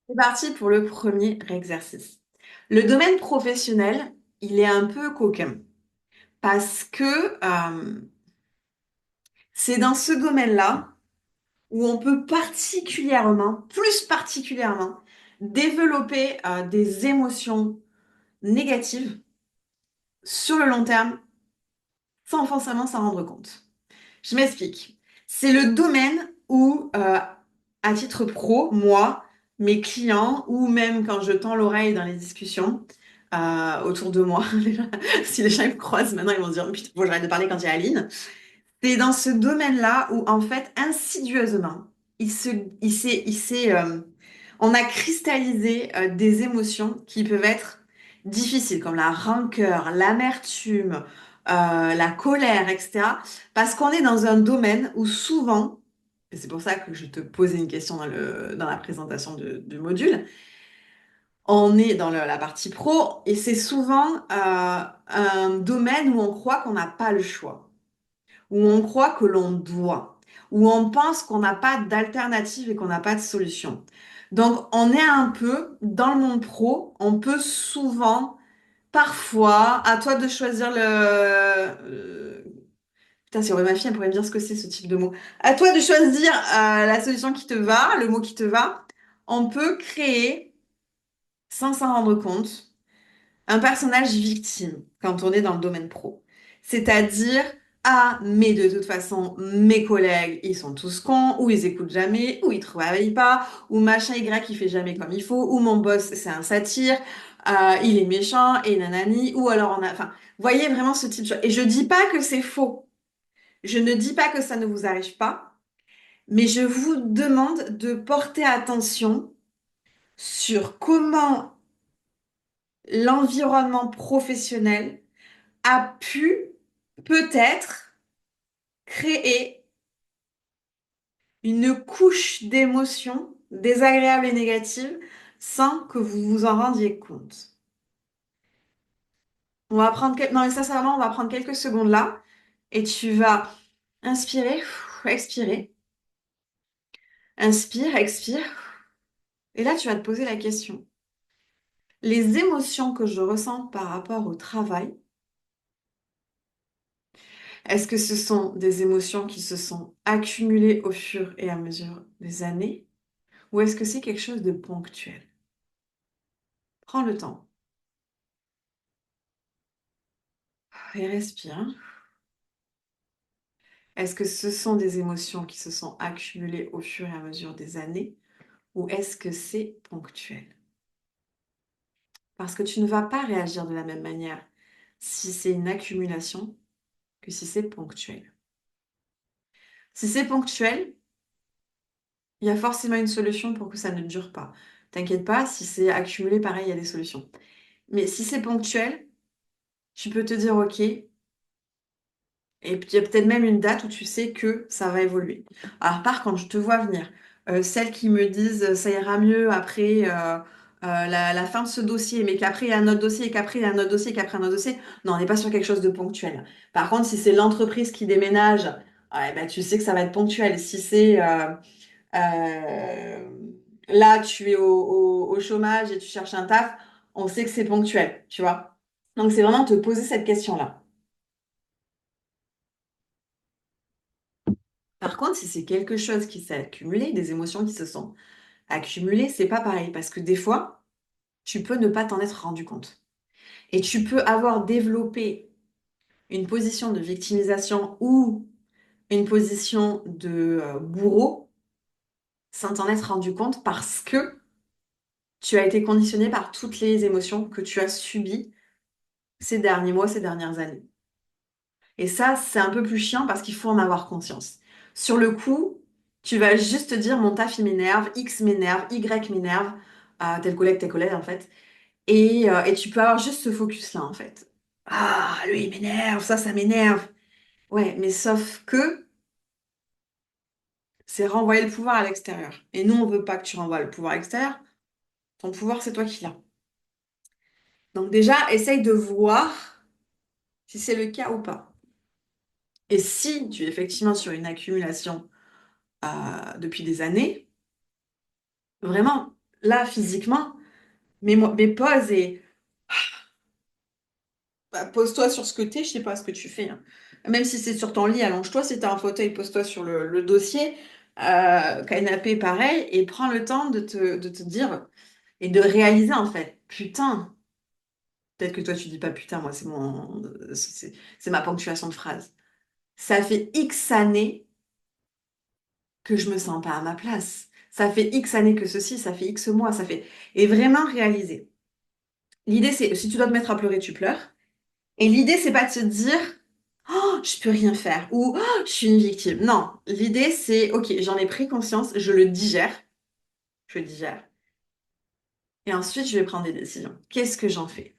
C'est parti pour le premier exercice. Le domaine professionnel, il est un peu coquin parce que c'est dans ce domaine-là où on peut particulièrement, plus particulièrement, développer des émotions négatives sur le long terme sans forcément s'en rendre compte. Je m'explique. C'est le domaine où, à titre pro, moi, mes clients, ou même quand je tends l'oreille dans les discussions autour de moi, si les gens ils me croisent maintenant, ils vont se dire, putain, faut que j'arrête de parler quand il y a Aline. C'est dans ce domaine-là où, en fait, insidieusement, il se, il s'est, on a cristallisé des émotions qui peuvent être difficiles, comme la rancœur, l'amertume, la colère, etc. Parce qu'on est dans un domaine où souvent, et c'est pour ça que je te posais une question dans la présentation du module, on est dans la partie pro et c'est souvent un domaine où on croit qu'on n'a pas le choix, où on croit que l'on doit, où on pense qu'on n'a pas d'alternative et qu'on n'a pas de solution. Donc, on est un peu dans le monde pro, on peut souvent, parfois, à toi de choisir Putain, si on aurait ma fille, elle pourrait me dire ce que c'est ce type de mot. À toi de choisir la solution qui te va, le mot qui te va. On peut créer, sans s'en rendre compte, un personnage victime quand on est dans le domaine pro. C'est-à-dire, ah, mais de toute façon, mes collègues, ils sont tous cons, ou ils écoutent jamais, ou ils travaillent pas, ou machin Y, il fait jamais comme il faut, ou mon boss, c'est un satire, il est méchant, et nanani, ou alors on a... Enfin, voyez vraiment ce type de choses. Et je dis pas que c'est faux. Je ne dis pas que ça ne vous arrive pas, mais je vous demande de porter attention sur comment l'environnement professionnel a pu peut-être créer une couche d'émotions désagréables et négatives sans que vous vous en rendiez compte. Non, mais sincèrement, on va prendre quelques secondes là et tu vas inspirer, expirer, inspire, expire. Et là, tu vas te poser la question. Les émotions que je ressens par rapport au travail, est-ce que ce sont des émotions qui se sont accumulées au fur et à mesure des années ou est-ce que c'est quelque chose de ponctuel? Prends le temps et respire. Est-ce que ce sont des émotions qui se sont accumulées au fur et à mesure des années ou est-ce que c'est ponctuel? Parce que tu ne vas pas réagir de la même manière si c'est une accumulation que si c'est ponctuel. Si c'est ponctuel, il y a forcément une solution pour que ça ne dure pas. T'inquiète pas, si c'est accumulé, pareil, il y a des solutions. Mais si c'est ponctuel, tu peux te dire OK, et puis il y a peut-être même une date où tu sais que ça va évoluer. Alors par contre, je te vois venir. Celles qui me disent ça ira mieux après la fin de ce dossier, mais qu'après il y a un autre dossier, et qu'après il y a un autre dossier, et qu'après un autre dossier. Non, on n'est pas sur quelque chose de ponctuel. Par contre, si c'est l'entreprise qui déménage, ouais, bah, tu sais que ça va être ponctuel. Si c'est Euh, là, tu es au chômage et tu cherches un taf, on sait que c'est ponctuel, tu vois. Donc, c'est vraiment te poser cette question-là. Par contre, si c'est quelque chose qui s'est accumulé, des émotions qui se sont accumulées, c'est pas pareil parce que des fois, tu peux ne pas t'en être rendu compte. Et tu peux avoir développé une position de victimisation ou une position de bourreau sans t'en être rendu compte parce que tu as été conditionné par toutes les émotions que tu as subies ces derniers mois, ces dernières années. Et ça, c'est un peu plus chiant parce qu'il faut en avoir conscience. Sur le coup, tu vas juste te dire mon taf il m'énerve, X m'énerve, Y m'énerve, tel collègue en fait. Et tu peux avoir juste ce focus-là en fait. Ah, lui il m'énerve, ça m'énerve. Ouais, mais sauf que c'est renvoyer le pouvoir à l'extérieur. Et nous, on veut pas que tu renvoies le pouvoir à l'extérieur. Ton pouvoir, c'est toi qui l'as. Donc déjà, essaye de voir si c'est le cas ou pas. Et si tu es effectivement sur une accumulation depuis des années, vraiment. là, physiquement, mais pose et bah, pose-toi sur ce que t'es, je sais pas ce que tu fais, hein. Même si c'est sur ton lit, allonge-toi. Si t'as un fauteuil, pose-toi sur le dossier. Canapé, pareil. Et prends le temps de te dire et de réaliser, en fait. Putain, peut-être que toi, tu dis pas putain, moi, c'est ma ponctuation de phrase. Ça fait X années que je me sens pas à ma place. Ça fait X années que ceci, ça fait X mois, ça fait... Et vraiment réaliser. L'idée, c'est, si tu dois te mettre à pleurer, tu pleures. Et l'idée, c'est pas de se dire, oh, je peux rien faire ou oh, je suis une victime. Non, l'idée, c'est, ok, j'en ai pris conscience, je le digère. Et ensuite, je vais prendre des décisions. Qu'est-ce que j'en fais?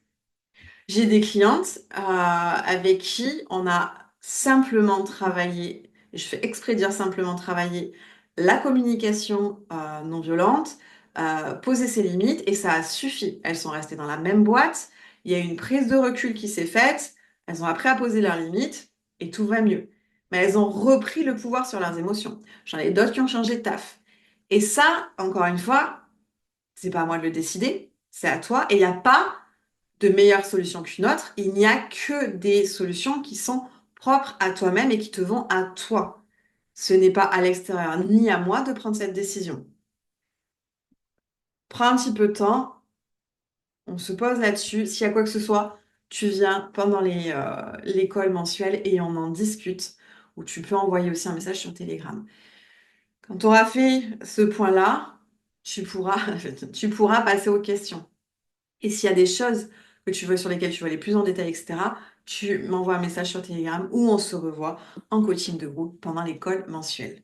J'ai des clientes avec qui on a simplement travaillé, et je fais exprès de dire simplement travailler, la communication non violente, poser ses limites, et ça a suffi. Elles sont restées dans la même boîte, il y a eu une prise de recul qui s'est faite, elles ont appris à poser leurs limites, et tout va mieux. Mais elles ont repris le pouvoir sur leurs émotions. J'en ai d'autres qui ont changé de taf. Et ça, encore une fois, c'est pas à moi de le décider, c'est à toi, et il n'y a pas de meilleure solution qu'une autre. Il n'y a que des solutions qui sont propres à toi-même et qui te vont à toi. Ce n'est pas à l'extérieur ni à moi de prendre cette décision. Prends un petit peu de temps, on se pose là-dessus. S'il y a quoi que ce soit, tu viens pendant l'école mensuelle et on en discute. Ou tu peux envoyer aussi un message sur Telegram. Quand tu auras fait ce point-là, tu pourras, tu pourras passer aux questions. Et s'il y a des choses que tu veux sur lesquelles tu veux aller plus en détail, etc., tu m'envoies un message sur Telegram ou on se revoit en coaching de groupe pendant l'école mensuelle.